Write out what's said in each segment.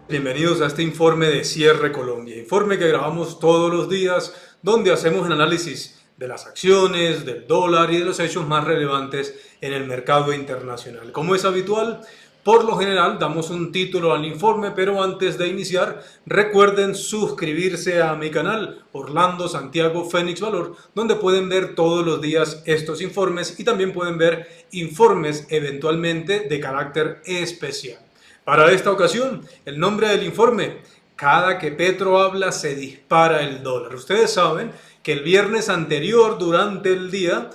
Bienvenidos a este informe de Cierre Colombia, informe que grabamos todos los días donde hacemos un análisis de las acciones, del dólar y de los hechos más relevantes en el mercado internacional. Como es habitual, por lo general damos un título al informe, pero antes de iniciar recuerden suscribirse a mi canal Orlando Santiago Fénix Valor, donde pueden ver todos los días estos informes y también pueden ver informes eventualmente de carácter especial. Para esta ocasión, el nombre del informe: cada que Petro habla se dispara el dólar. Ustedes saben que el viernes anterior, durante el día,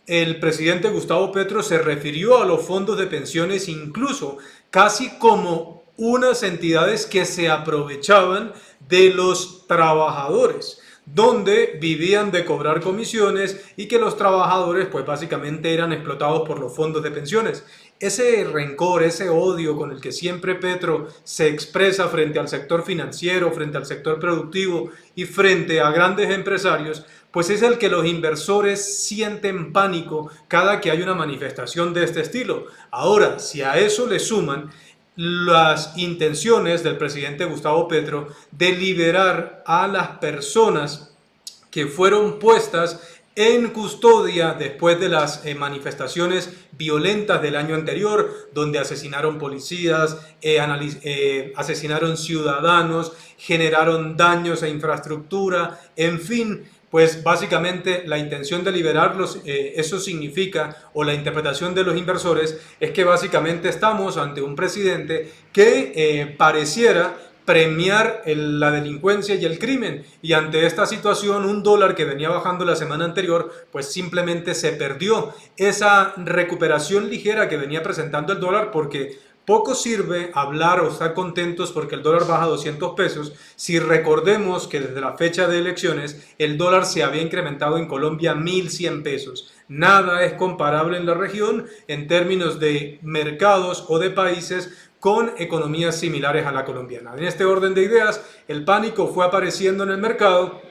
el presidente Gustavo Petro se refirió a los fondos de pensiones incluso casi como unas entidades que se aprovechaban de los trabajadores, donde vivían de cobrar comisiones y que los trabajadores pues básicamente eran explotados por los fondos de pensiones. Ese rencor, ese odio con el que siempre Petro se expresa frente al sector financiero, frente al sector productivo y frente a grandes empresarios, pues es el que los inversores sienten pánico cada que hay una manifestación de este estilo. Ahora, si a eso le suman las intenciones del presidente Gustavo Petro de liberar a las personas que fueron puestas en custodia después de las manifestaciones violentas del año anterior, donde asesinaron policías, asesinaron ciudadanos, generaron daños a infraestructura, en fin. Pues básicamente la intención de liberarlos, eso significa, o la interpretación de los inversores, es que básicamente estamos ante un presidente que pareciera premiar la delincuencia y el crimen, y ante esta situación un dólar que venía bajando la semana anterior pues simplemente se perdió esa recuperación ligera que venía presentando el dólar, porque poco sirve hablar o estar contentos porque el dólar baja 200 pesos si recordemos que desde la fecha de elecciones el dólar se había incrementado en Colombia 1.100 pesos. Nada es comparable en la región en términos de mercados o de países con economías similares a la colombiana. En este orden de ideas, el pánico fue apareciendo en el mercado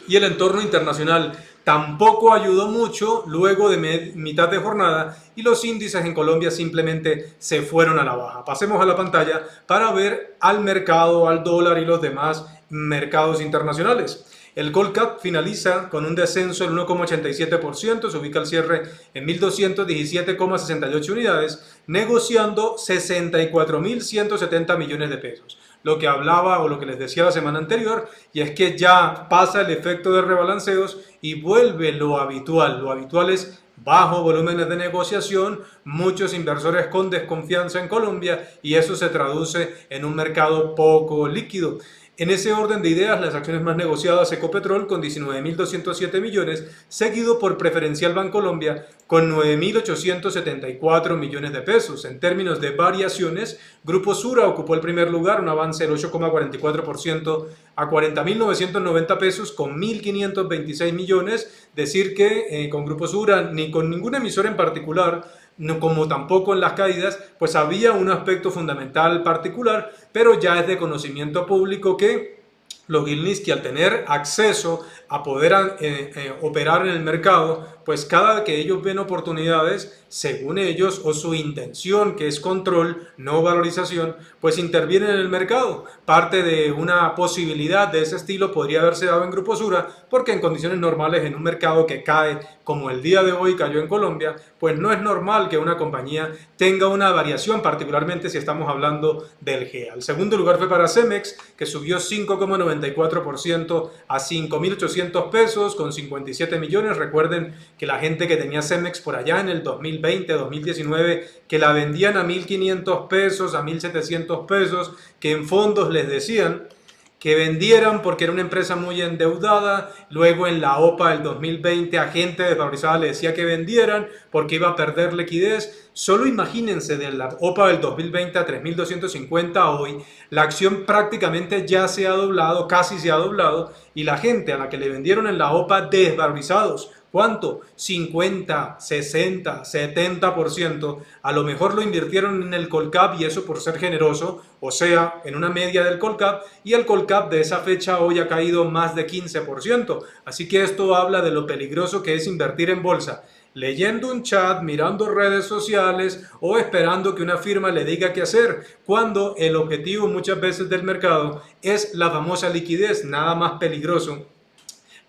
y el entorno internacional tampoco ayudó mucho luego de mitad de jornada, y los índices en Colombia simplemente se fueron a la baja. Pasemos a la pantalla para ver al mercado, al dólar y los demás mercados internacionales. El Colcap finaliza con un descenso del 1,87%, se ubica al cierre en 1.217,68 unidades, negociando 64.170 millones de pesos. Lo que hablaba o lo que les decía la semana anterior, y es que ya pasa el efecto de rebalanceos y vuelve lo habitual. Lo habitual es bajo volúmenes de negociación, muchos inversores con desconfianza en Colombia, y eso se traduce en un mercado poco líquido. En ese orden de ideas, las acciones más negociadas: Ecopetrol con 19.207 millones, seguido por Preferencial Bancolombia con 9.874 millones de pesos. En términos de variaciones, Grupo Sura ocupó el primer lugar, un avance del 8,44% a 40.990 pesos con 1.526 millones. Decir que con Grupo Sura ni con ningún emisor en particular, no, como tampoco en las caídas, pues había un aspecto fundamental particular, pero ya es de conocimiento público que los Gilniski, al tener acceso a poder operar en el mercado, pues cada que ellos ven oportunidades, según ellos, o su intención, que es control, no valorización, pues intervienen en el mercado. Parte de una posibilidad de ese estilo podría haberse dado en Grupo Sura, porque en condiciones normales, en un mercado que cae como el día de hoy cayó en Colombia, pues no es normal que una compañía tenga una variación, particularmente si estamos hablando del GEA. El segundo lugar fue para Cemex, que subió 5,94% a 5.800 pesos con 57 millones. Recuerden que la gente que tenía Cemex por allá en el 2020, 2019, que la vendían a 1.500 pesos, a 1.700 pesos, que en fondos les decían que vendieran porque era una empresa muy endeudada. Luego en la OPA del 2020 a gente desvalorizada le decía que vendieran porque iba a perder liquidez. Solo imagínense, de la OPA del 2020 a 3.250 hoy, la acción prácticamente ya se ha doblado, casi se ha doblado, y la gente a la que le vendieron en la OPA desvalorizados, ¿cuánto? 50, 60, 70%. A lo mejor lo invirtieron en el Colcap, y eso por ser generoso, o sea, en una media del Colcap, y el Colcap de esa fecha hoy ha caído más de 15%. Así que esto habla de lo peligroso que es invertir en bolsa. leyendo un chat, mirando redes sociales o esperando que una firma le diga qué hacer, cuando el objetivo muchas veces del mercado es la famosa liquidez. Nada más peligroso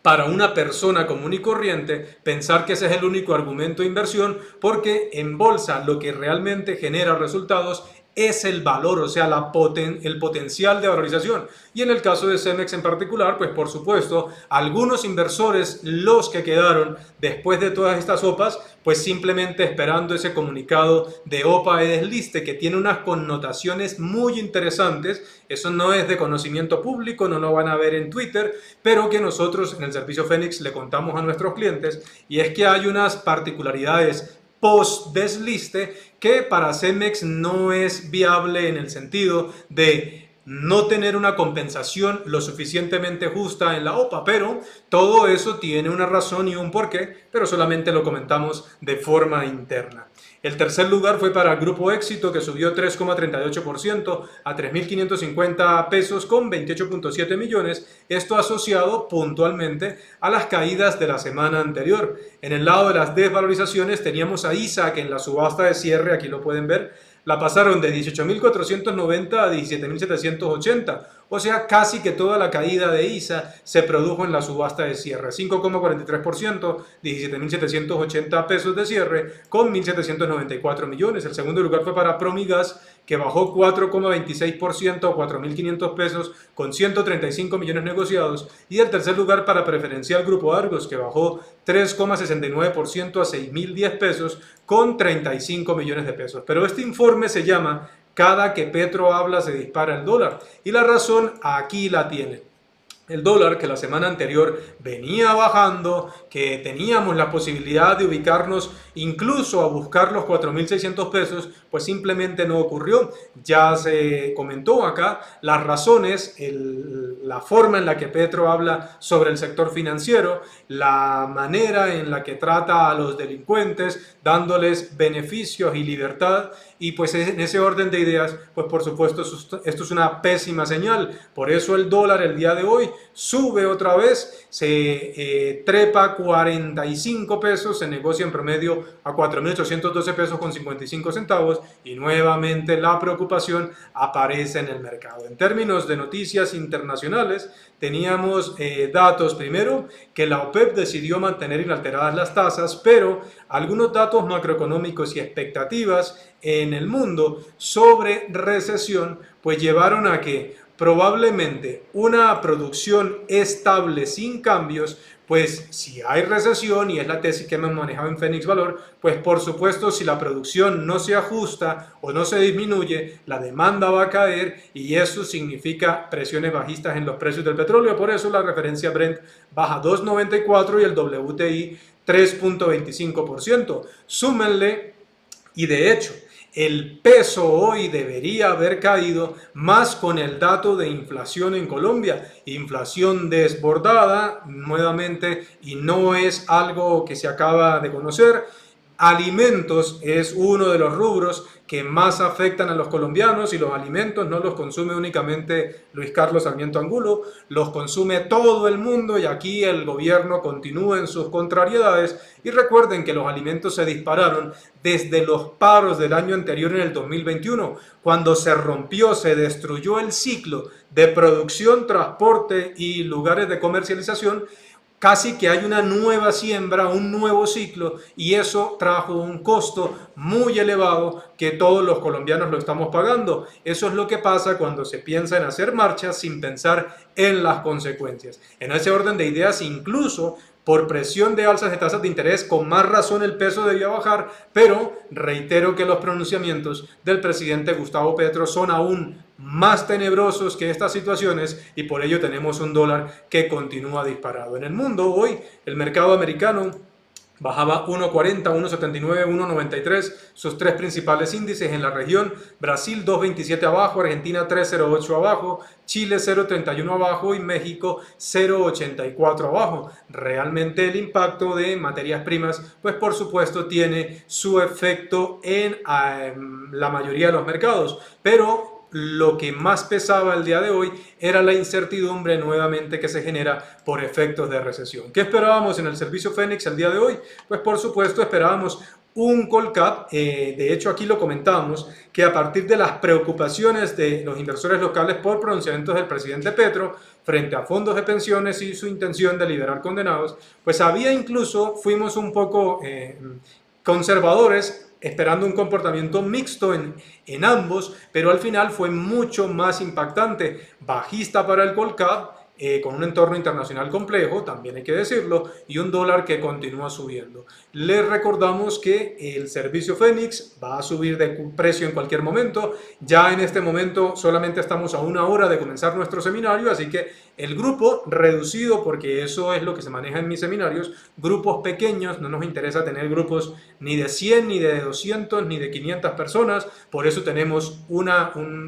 para una persona común y corriente pensar que ese es el único argumento de inversión, porque en bolsa lo que realmente genera resultados es el valor, o sea, el potencial de valorización. Y en el caso de Cemex en particular, pues por supuesto, algunos inversores, los que quedaron después de todas estas sopas, pues simplemente esperando ese comunicado de OPA de desliste, que tiene unas connotaciones muy interesantes. Eso no es de conocimiento público, no lo van a ver en Twitter, pero que nosotros en el servicio Fénix le contamos a nuestros clientes, y es que hay unas particularidades post-desliste que para Cemex no es viable, en el sentido de no tener una compensación lo suficientemente justa en la OPA, pero todo eso tiene una razón y un porqué, pero solamente lo comentamos de forma interna. El tercer lugar fue para Grupo Éxito, que subió 3,38% a 3.550 pesos con 28.7 millones, esto asociado puntualmente a las caídas de la semana anterior. En el lado de las desvalorizaciones teníamos a ISA, que en la subasta de cierre, aquí lo pueden ver, la pasaron de 18.490 a 17.780, o sea, casi que toda la caída de ISA se produjo en la subasta de cierre, 5,43%, 17.780 pesos de cierre con 1.794 millones. El segundo lugar fue para Promigas, que bajó 4,26% a 4.500 pesos con 135 millones negociados, y el tercer lugar para Preferencial Grupo Argos, que bajó 3,69% a 6.010 pesos con 35 millones de pesos. Pero este informe se llama "Cada que Petro habla se dispara el dólar", y la razón aquí la tiene. El dólar, que la semana anterior venía bajando, que teníamos la posibilidad de ubicarnos incluso a buscar los 4.600 pesos, pues simplemente no ocurrió. Ya se comentó acá las razones, la forma en la que Petro habla sobre el sector financiero, la manera en la que trata a los delincuentes, dándoles beneficios y libertad, y pues en ese orden de ideas, pues por supuesto esto es una pésima señal. Por eso el dólar el día de hoy sube otra vez, se trepa 45 pesos, se negocia en promedio a 4.812 pesos con 55 centavos, y nuevamente la preocupación aparece en el mercado. En términos de noticias internacionales, teníamos datos, primero, que la OPEP decidió mantener inalteradas las tasas, pero algunos datos macroeconómicos y expectativas en el mundo sobre recesión pues llevaron a que probablemente una producción estable sin cambios, pues si hay recesión, y es la tesis que hemos manejado en Fénix Valor, pues por supuesto si la producción no se ajusta o no se disminuye, la demanda va a caer, y eso significa presiones bajistas en los precios del petróleo. Por eso la referencia Brent baja 2,94 y el WTI 3,25%. Súmenle, y de hecho el peso hoy debería haber caído más con el dato de inflación en Colombia. Inflación desbordada nuevamente, y no es algo que se acaba de conocer. Alimentos es uno de los rubros que más afectan a los colombianos, y los alimentos no los consume únicamente Luis Carlos Sarmiento Angulo, los consume todo el mundo, y aquí el gobierno continúa en sus contrariedades. Y recuerden que los alimentos se dispararon desde los paros del año anterior, en el 2021, cuando se rompió, se destruyó el ciclo de producción, transporte y lugares de comercialización. Casi que hay una nueva siembra, un nuevo ciclo, y eso trajo un costo muy elevado que todos los colombianos lo estamos pagando. Eso es lo que pasa cuando se piensa en hacer marchas sin pensar en las consecuencias. En ese orden de ideas, incluso por presión de alzas de tasas de interés, con más razón el peso debía bajar, pero reitero que los pronunciamientos del presidente Gustavo Petro son aún más tenebrosos que estas situaciones, y por ello tenemos un dólar que continúa disparado. En el mundo hoy el mercado americano bajaba 1.40, 1.79, 1.93, sus tres principales índices en la región: Brasil 2.27 abajo, Argentina 3.08 abajo, Chile 0.31 abajo y México 0.84 abajo. Realmente el impacto de materias primas, pues por supuesto tiene su efecto en la mayoría de los mercados, pero lo que más pesaba el día de hoy era la incertidumbre nuevamente que se genera por efectos de recesión. ¿Qué esperábamos en el servicio Fénix el día de hoy? Pues por supuesto esperábamos un call cap, de hecho aquí lo comentábamos, que a partir de las preocupaciones de los inversores locales por pronunciamientos del presidente Petro frente a fondos de pensiones y su intención de liberar condenados, pues fuimos un poco conservadores, esperando un comportamiento mixto en ambos, pero al final fue mucho más impactante, bajista para el Colcap, con un entorno internacional complejo, también hay que decirlo, y un dólar que continúa subiendo. Les recordamos que el servicio Fénix va a subir de precio en cualquier momento. Ya en este momento solamente estamos a 1 hora de comenzar nuestro seminario, así que el grupo reducido, porque eso es lo que se maneja en mis seminarios, grupos pequeños, no nos interesa tener grupos ni de 100, ni de 200, ni de 500 personas, por eso tenemos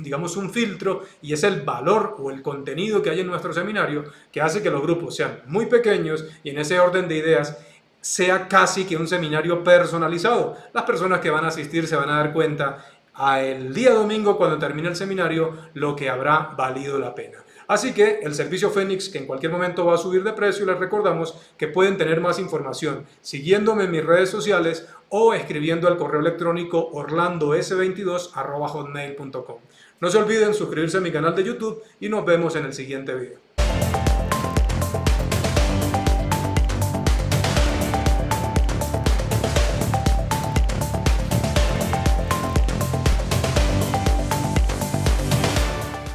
digamos un filtro, y es el valor o el contenido que hay en nuestro seminario que hace que los grupos sean muy pequeños y en ese orden de ideas sea casi que un seminario personalizado. Las personas que van a asistir se van a dar cuenta el día domingo cuando termine el seminario lo que habrá valido la pena. Así que el servicio Fénix, que en cualquier momento va a subir de precio, les recordamos que pueden tener más información siguiéndome en mis redes sociales o escribiendo al correo electrónico orlandos22@hotmail.com. No se olviden suscribirse a mi canal de YouTube y nos vemos en el siguiente video.